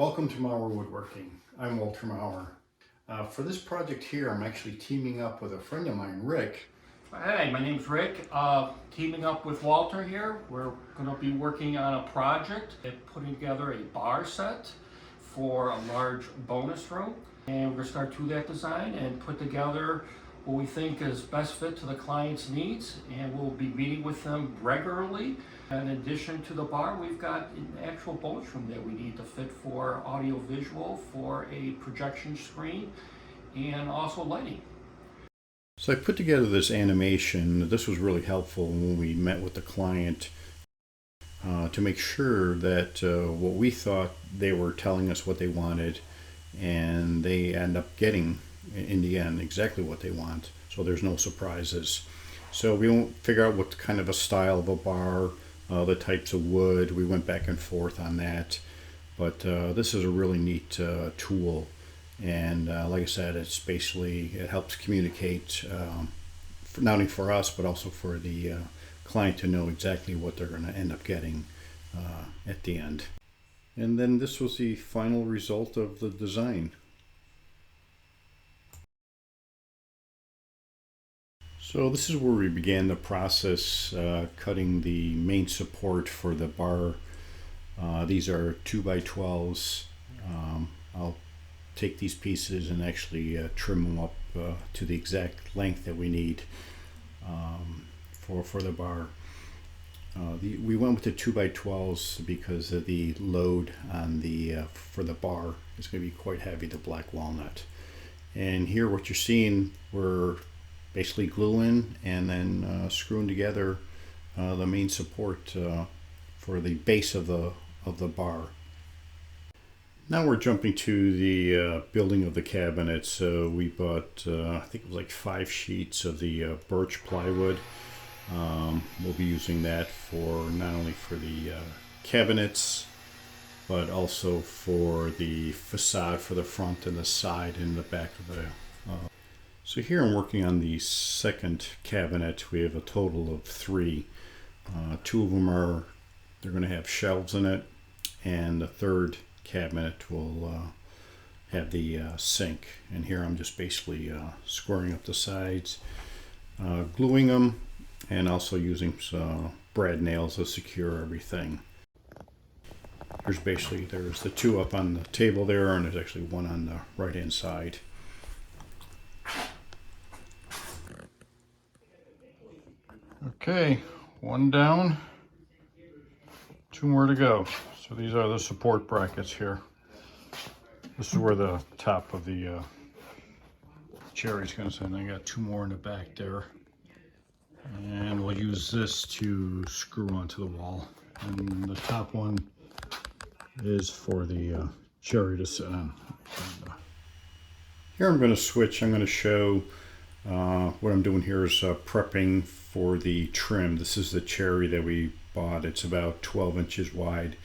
Welcome to Maurer Woodworking. I'm Walter Maurer. For this project here, I'm actually teaming up with a friend of mine, Rick. Hey, my name's Rick. Teaming up with Walter here. We're going to be working on a project, putting together a bar set for a large bonus room. And we're going to start through that design and put together what we think is best fit to the client's needs. And we'll be meeting with them regularly. In addition to the bar, we've got an actual bonus room that we need to fit for audio visual, for a projection screen, and also lighting. So I put together this animation. This was really helpful when we met with the client to make sure that what we thought they were telling us what they wanted, and they end up getting in the end exactly what they want. So there's no surprises. So we won't figure out what kind of a style of a bar, the types of wood. We went back and forth on that, but this is a really neat tool. And like I said, it helps communicate not only for us but also for the client to know exactly what they're going to end up getting at the end. And then this was the final result of the design. So this is where we began the process, cutting the main support for the bar. These are 2x12s. I'll take these pieces and actually trim them up to the exact length that we need for the bar. We went with the 2x12s because of the load on the for the bar is going to be quite heavy, the black walnut. And here what you're seeing, we're basically gluing and then screwing together the main support for the base of the bar. Now we're jumping to the building of the cabinet. So we bought, I think it was like 5 sheets of the birch plywood. We'll be using that for not only for the cabinets, but also for the facade for the front and the side and the back of the. So here I'm working on the second cabinet. We have a total of 3. 2 of them they're going to have shelves in it, and the third cabinet will have the sink. And here I'm just basically squaring up the sides, gluing them, and also using some brad nails to secure everything. There's the 2 up on the table there, and there's actually 1 on the right hand side. Okay, 1 down, 2 more to go. So these are the support brackets here. This is where the top of the cherry's going to sit. And I got 2 more in the back there. And we'll use this to screw onto the wall. And the top one is for the cherry to sit on. Here I'm going to switch. I'm going to show what I'm doing here is prepping for the trim. This is the cherry that we bought. It's about 12 inches wide.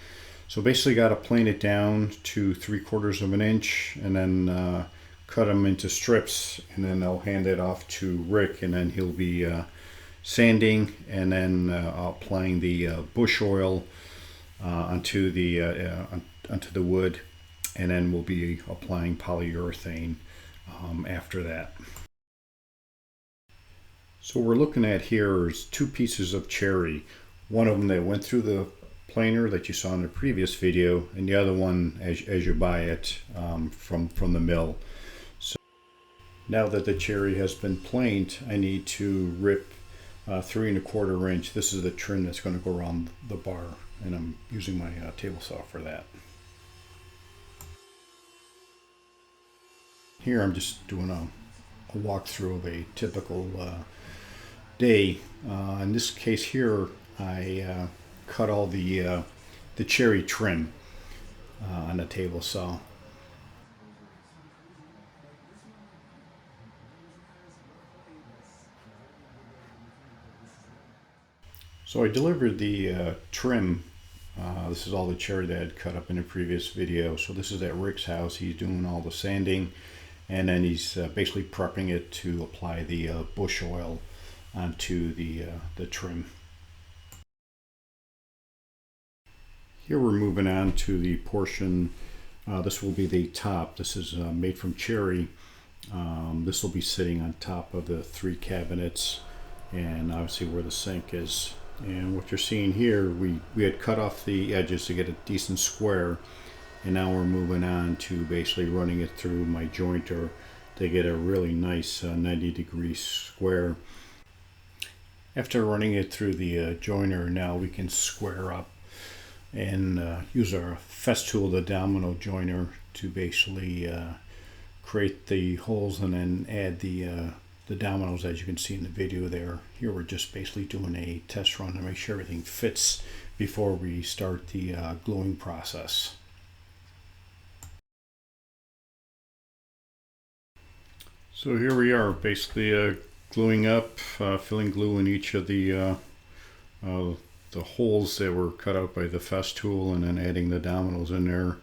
So basically got to plane it down to 3/4 of an inch and then cut them into strips, and then I'll hand it off to Rick, and then he'll be sanding and then applying the bush oil onto the wood, and then we'll be applying polyurethane after that. So what we're looking at here is 2 pieces of cherry. One of them that went through the planer that you saw in the previous video, and the other one as you buy it from the mill. So now that the cherry has been planed, I need to rip 3 1/4 inch. This is the trim that's going to go around the bar, and I'm using my table saw for that. Here I'm just doing a walkthrough of a typical day. In this case here, I cut all the cherry trim on the table saw. So I delivered the trim. This is all the cherry that I had cut up in the previous video. So this is at Rick's house. He's doing all the sanding, and then he's basically prepping it to apply the bush oil onto the trim. Here we're moving on to the portion This will be the top. This is made from cherry. This will be sitting on top of the 3 cabinets, and obviously where the sink is. And what you're seeing here, we had cut off the edges to get a decent square, and now we're moving on to basically running it through my jointer to get a really nice 90-degree square. After running it through the joiner, now we can square up and use our Festool, the domino joiner, to basically create the holes and then add the dominoes, as you can see in the video there. Here we're just basically doing a test run to make sure everything fits before we start the gluing process. So here we are, basically gluing up, filling glue in each of the holes that were cut out by the Festool, and then adding the dominoes in there,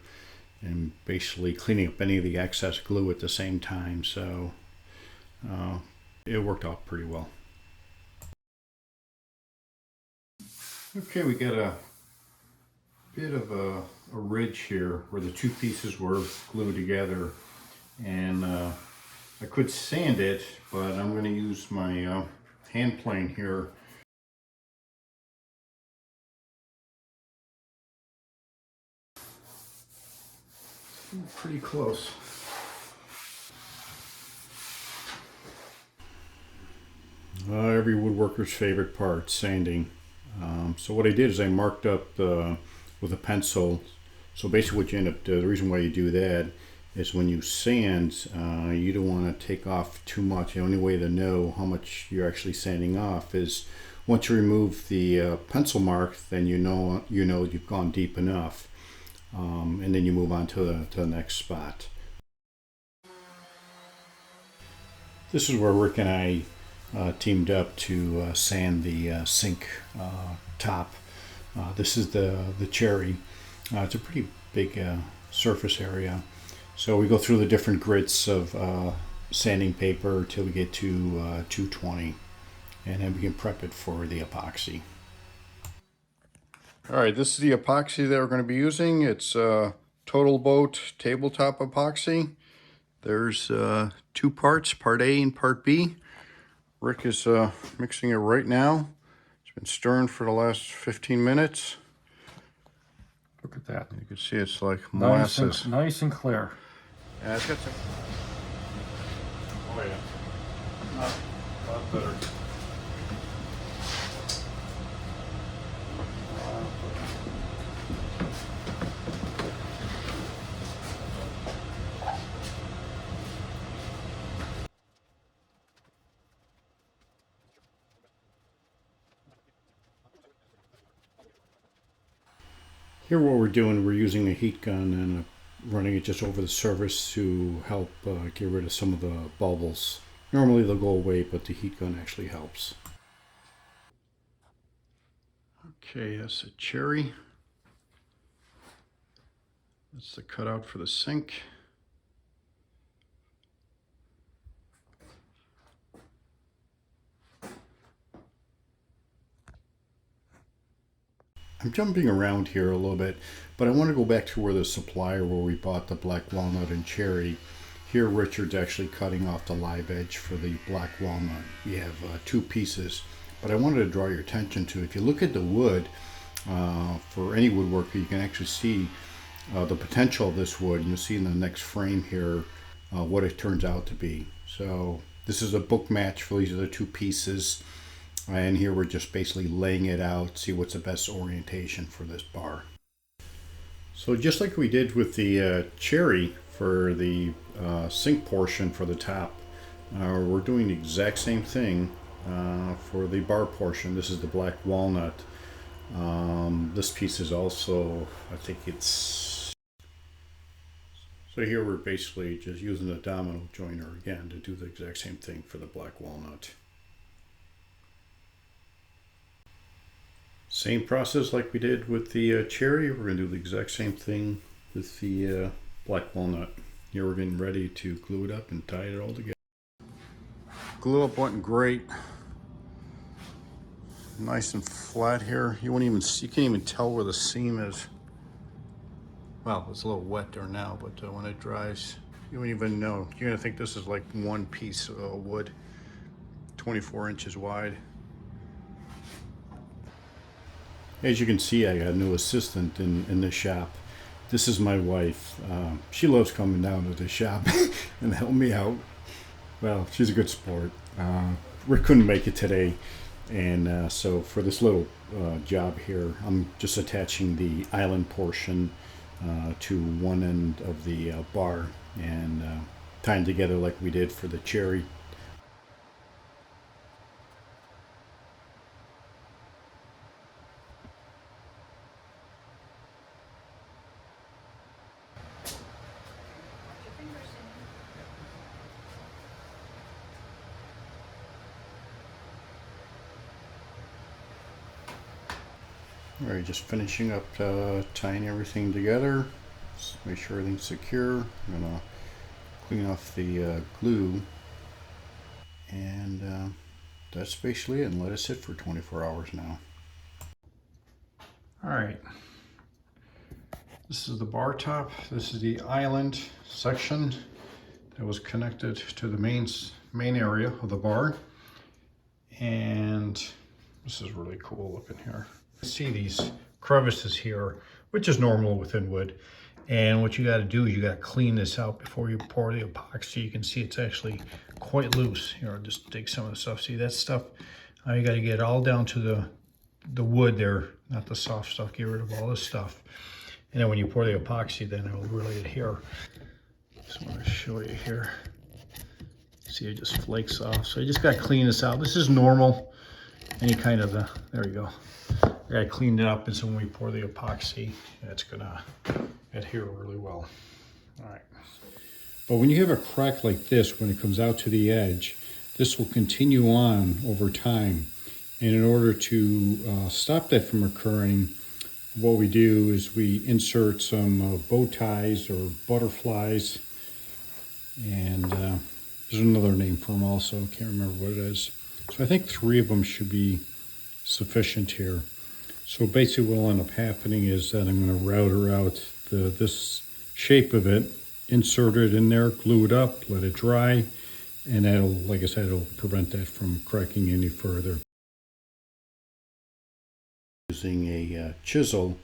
and basically cleaning up any of the excess glue at the same time. So it worked out pretty well. Okay, we got a bit of a ridge here where the 2 pieces were glued together, and I could sand it, but I'm going to use my hand plane here. Pretty close. Every woodworker's favorite part, sanding. So what I did is I marked up with a pencil. So basically what you end up, the reason why you do that is when you sand, you don't want to take off too much. The only way to know how much you're actually sanding off is once you remove the pencil mark, then you know you've gone deep enough, and then you move on to the next spot. This is where Rick and I teamed up to sand the sink top. This is the cherry. It's a pretty big surface area. So we go through the different grits of sanding paper till we get to 220, and then we can prep it for the epoxy. All right, this is the epoxy that we're going to be using. It's Total Boat tabletop epoxy. There's 2 parts, part A and part B. Rick is mixing it right now. It's been stirring for the last 15 minutes. Look at that. You can see it's like molasses. Nice and clear. Yeah, it's got some. Oh yeah, a lot better. Here what we're doing, we're using a heat gun and running it just over the surface to help get rid of some of the bubbles. Normally they'll go away, but the heat gun actually helps. Okay, that's a cherry. That's the cutout for the sink. I'm jumping around here a little bit, but I want to go back to where the supplier where we bought the Black Walnut and Cherry. Here Richard's actually cutting off the live edge for the Black Walnut. You have 2 pieces, but I wanted to draw your attention to, if you look at the wood, for any woodworker, you can actually see the potential of this wood. You'll see in the next frame here what it turns out to be. So this is a book match for these are the 2 pieces. And here we're just basically laying it out, see what's the best orientation for this bar. So just like we did with the cherry for the sink portion for the top, we're doing the exact same thing for the bar portion. This is the Black Walnut. This piece is also, I think it's... So here we're basically just using the domino joiner again to do the exact same thing for the Black Walnut. Same process like we did with the cherry. We're going to do the exact same thing with the Black Walnut. Here we're getting ready to glue it up and tie it all together. Glue up went great. Nice and flat here. You can't even tell where the seam is. well, it's a little wet there now, but when it dries, you won't even know. You're gonna think this is like one piece of wood, 24 inches wide. As you can see, I got a new assistant in the shop. This is my wife. She loves coming down to the shop and help me out. Well, she's a good sport. Rick couldn't make it today, and so for this little job here, I'm just attaching the island portion to one end of the bar and tying together like we did for the cherry. All right, just finishing up tying everything together. Just make sure everything's secure. I'm gonna clean off the glue, and that's basically it, and let it sit for 24 hours now. All right, this is the bar top. This is the island section that was connected to the main area of the bar, and this is really cool looking here. See these crevices here, which is normal within wood, and what you got to do is you got to clean this out before you pour the epoxy. You can see it's actually quite loose. Here, I'll just dig some of the stuff. See that stuff? You got to get it all down to the wood there, not the soft stuff. Get rid of all this stuff, and then when you pour the epoxy, then it will really adhere. Just want to show you here. See, it just flakes off. So you just got to clean this out. This is normal. Any kind of there we go. I cleaned it up, and so when we pour the epoxy, it's gonna adhere really well. All right. But when you have a crack like this, when it comes out to the edge, this will continue on over time. And in order to stop that from occurring, what we do is we insert some bow ties or butterflies, and there's another name for them also. I can't remember what it is. So I think 3 of them should be sufficient here. So basically what will end up happening is that I'm going to router out this shape of it, insert it in there, glue it up, let it dry, and that'll, like I said, it'll prevent that from cracking any further. Using a chisel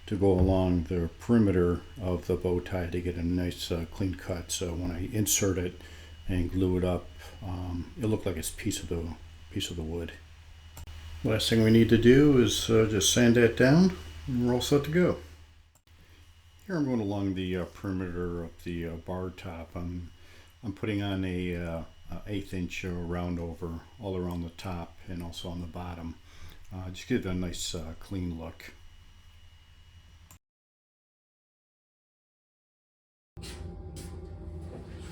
to go along the perimeter of the bow tie to get a nice clean cut. So when I insert it and glue it up, it'll look like it's a piece of the wood. Last thing we need to do is just sand that down, and we're all set to go. Here I'm going along the perimeter of the bar top. I'm putting on a 1/8 inch round over all around the top and also on the bottom. Just give it a nice clean look.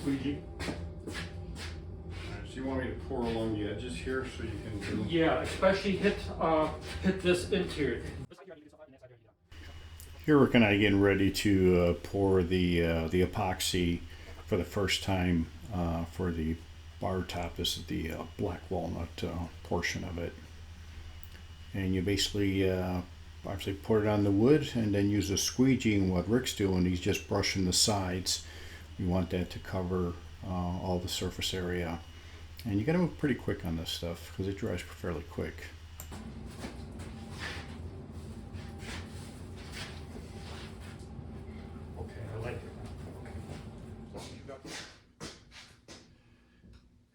Squeegee. So you want me to pour along the edges here so you can do... Yeah, especially hit this interior. Here Rick and I getting ready to pour the epoxy for the first time for the bar top. This is the black walnut portion of it. And you basically obviously pour it on the wood and then use a squeegee, and what Rick's doing, he's just brushing the sides. You want that to cover all the surface area. And you got to move pretty quick on this stuff because it dries fairly quick. Okay, I like it.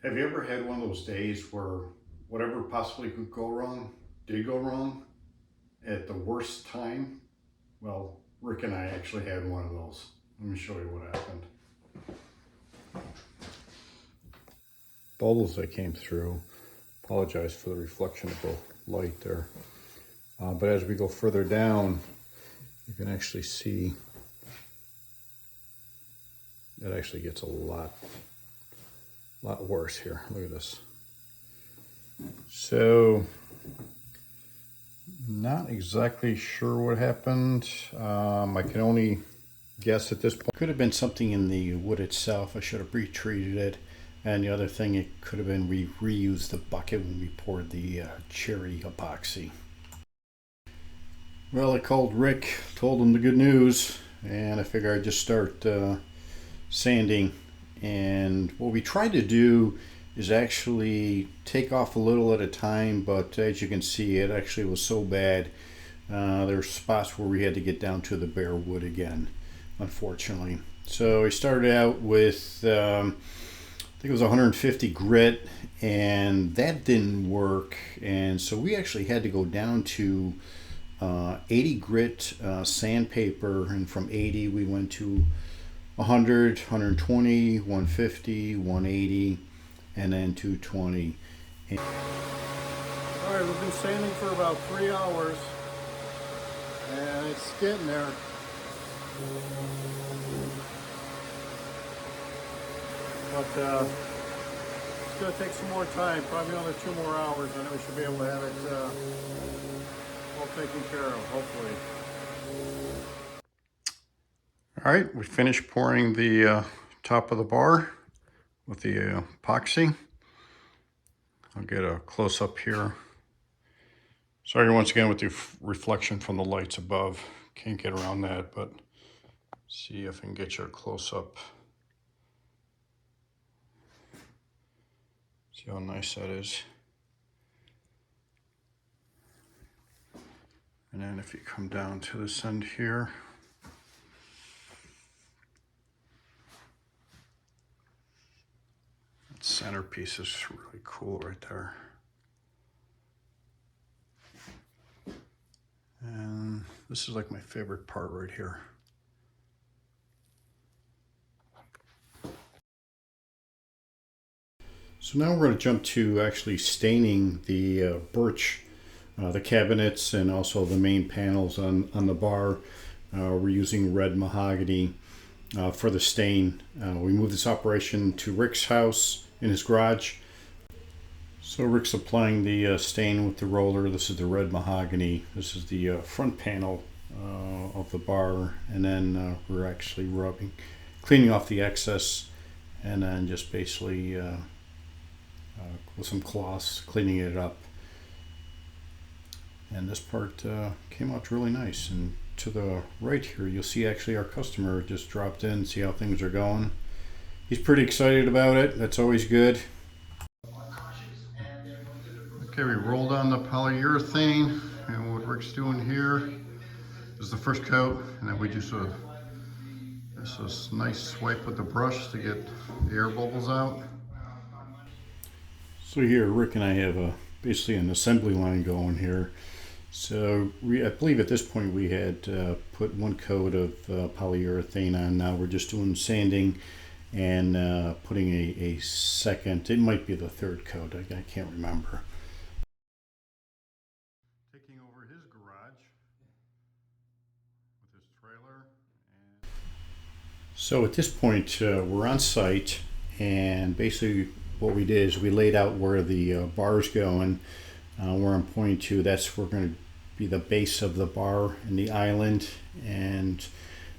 Have you ever had one of those days where whatever possibly could go wrong did go wrong at the worst time? Well, Rick and I actually had one of those. Let me show you what happened. Bubbles that came through. Apologize for the reflection of the light there. But as we go further down, you can actually see it actually gets a lot worse here. Look at this. So, not exactly sure what happened. I can only guess at this point. Could have been something in the wood itself. I should have retreated it. And the other thing, it could have been we reused the bucket when we poured the cherry epoxy. Well, I called Rick, told him the good news. and I figured I'd just start sanding. And what we tried to do is actually take off a little at a time, but as you can see, it actually was so bad. There's spots where we had to get down to the bare wood again, unfortunately. So we started out with, I think it was 150 grit, and that didn't work. And so we actually had to go down to 80 grit sandpaper, and from 80 we went to 100, 120, 150, 180, and then 220. All right, we've been sanding for about 3 hours, and it's getting there. But it's going to take some more time, probably another 2 more hours, and then we should be able to have it all taken care of, hopefully. All right, we finished pouring the top of the bar with the epoxy. I'll get a close-up here. Sorry once again with the reflection from the lights above. Can't get around that, but see if I can get you a close-up. See how nice that is. And then if you come down to this end here, that centerpiece is really cool right there. And this is like my favorite part right here. So now we're going to jump to actually staining the birch, the cabinets, and also the main panels on the bar. We're using Red Mahogany for the stain. We moved this operation to Rick's house in his garage. So Rick's applying the stain with the roller. This is the Red Mahogany. This is the front panel of the bar, and then we're actually cleaning off the excess, and then just basically with some cloths cleaning it up. And this part came out really nice. And to the right here, you'll see actually our customer just dropped in, see how things are going. He's pretty excited about it. That's always good. Okay, we rolled on the polyurethane, and what Rick's doing here is the first coat, and then we just this nice swipe with the brush to get the air bubbles out. So here, Rick and I have basically an assembly line going here. So I believe at this point we had put 1 coat of polyurethane on. Now we're just doing sanding and putting a second, it might be the 3rd coat, I can't remember. Taking over his garage with his trailer. So at this point we're on site, and basically what we did is we laid out where the bar's going. Where I'm pointing to, that's where we're going to be the base of the bar and the island, and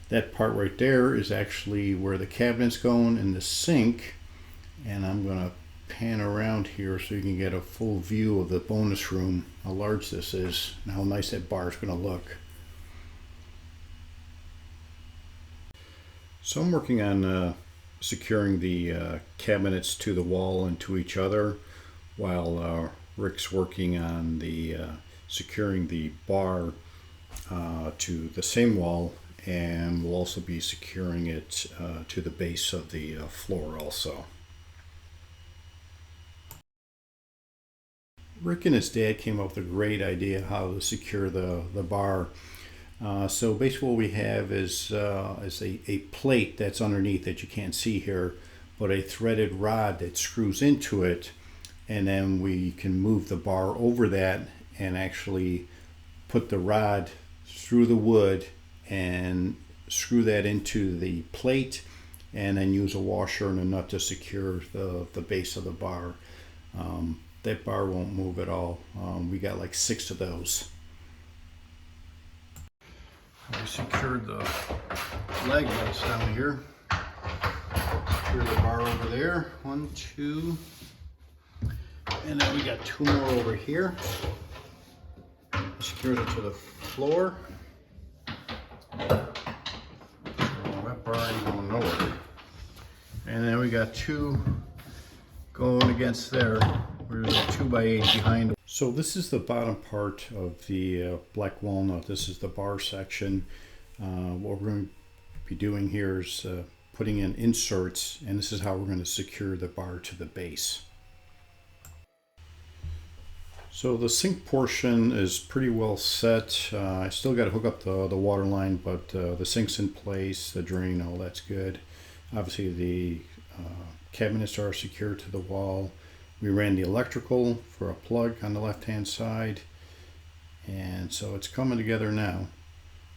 that part right there is actually where the cabinet's going and the sink. And I'm going to pan around here so you can get a full view of the bonus room, how large this is, and how nice that bar is going to look. So I'm working on securing the cabinets to the wall and to each other, while Rick's working on the securing the bar to the same wall, and we'll also be securing it to the base of the floor also. Rick and his dad came up with a great idea how to secure the bar. So basically what we have is a plate that's underneath that you can't see here, but a threaded rod that screws into it, and then we can move the bar over that and actually put the rod through the wood and screw that into the plate, and then use a washer and a nut to secure the base of the bar. That bar won't move at all. We got like 6 of those. We secured the leg bolts down here. Secure the bar over there. 1, 2. And then we got 2 more over here. Secured it to the floor. And then we got two going against there. There's a 2x8 behind. So this is the bottom part of the black walnut. This is the bar section. What we're going to be doing here is putting in inserts, and this is how we're going to secure the bar to the base. So the sink portion is pretty well set. I still got to hook up the water line, but the sink's in place, the drain, all that's good. Obviously the cabinets are secured to the wall. We ran the electrical for a plug on the left hand side, and so it's coming together now.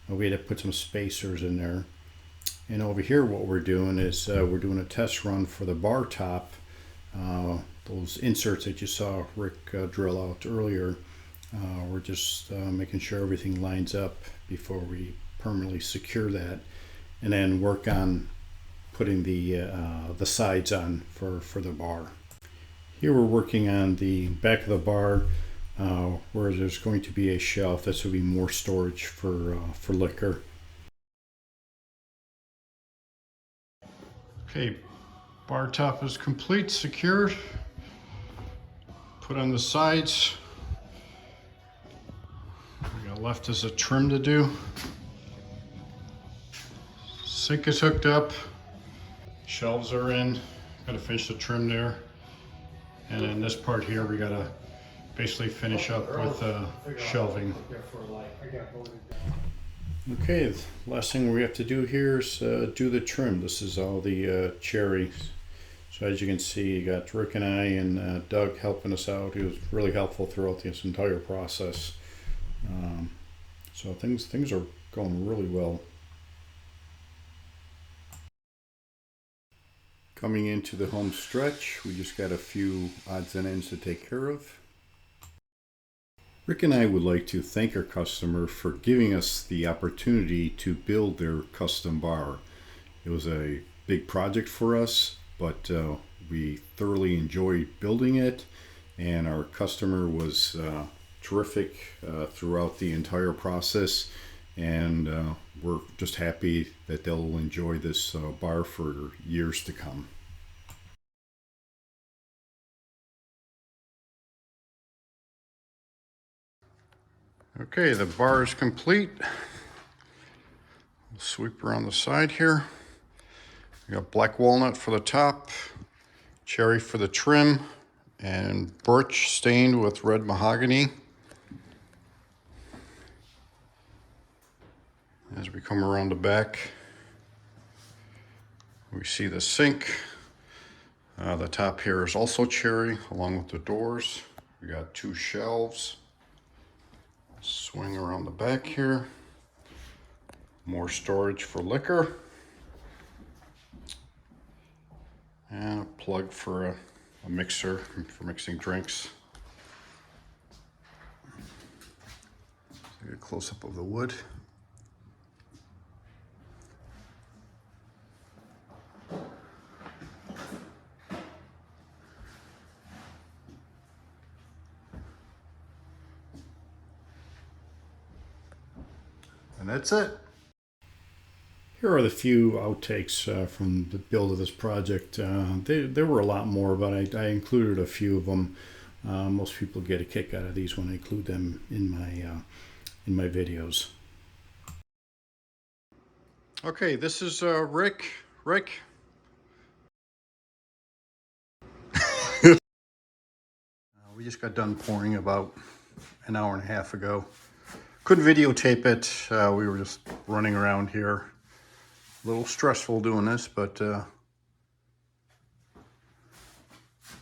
We had to put some spacers in there. And over here what we're doing is we're doing a test run for the bar top. Those inserts that you saw Rick drill out earlier, we're just making sure everything lines up before we permanently secure that, and then work on putting the sides on for the bar. Here we're working on the back of the bar where there's going to be a shelf. This will be more storage for liquor. Okay, bar top is complete, secured. Put on the sides. We got left is a trim to do. Sink is hooked up. Shelves are in. Got to finish the trim there. And then this part here, we got to basically finish up with shelving. Okay, the last thing we have to do here is do the trim. This is all the cherry. So as you can see, you got Rick and I and Doug helping us out. He was really helpful throughout this entire process. So things are going really well. Coming into the home stretch, we just got a few odds and ends to take care of. Rick and I would like to thank our customer for giving us the opportunity to build their custom bar. It was a big project for us, but we thoroughly enjoyed building it, and our customer was terrific throughout the entire process, and we're just happy that they'll enjoy this bar for years to come. Okay, the bar is complete. We'll sweep around the side here. We got black walnut for the top, cherry for the trim, and birch stained with red mahogany. As we come around the back, we see the sink. The top here is also cherry, along with the doors. We got two shelves. Swing around the back here. More storage for liquor. And a plug for a mixer for mixing drinks. Get a close-up of the wood. And that's it. Here are the few outtakes from the build of this project. There were a lot more, but I included a few of them. Most people get a kick out of these when I include them in my videos. Okay, this is Rick. Rick. We just got done pouring about an hour and a half ago. Couldn't videotape it. We were just running around here. A little stressful doing this, but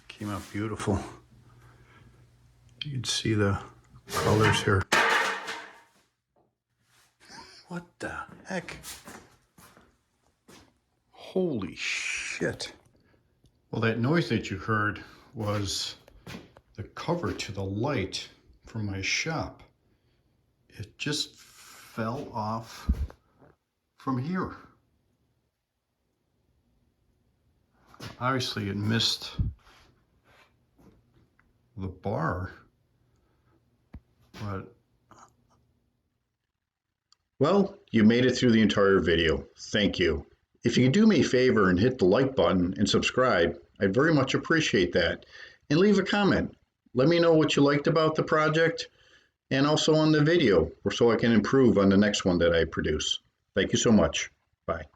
came out beautiful. You can see the colors here. What the heck? Holy shit. Well, that noise that you heard was the cover to the light from my shop. It just fell off from here. Obviously it missed the bar, but... Well, you made it through the entire video. Thank you. If you could do me a favor and hit the like button and subscribe, I'd very much appreciate that. And leave a comment. Let me know what you liked about the project and also on the video, so I can improve on the next one that I produce. Thank you so much. Bye.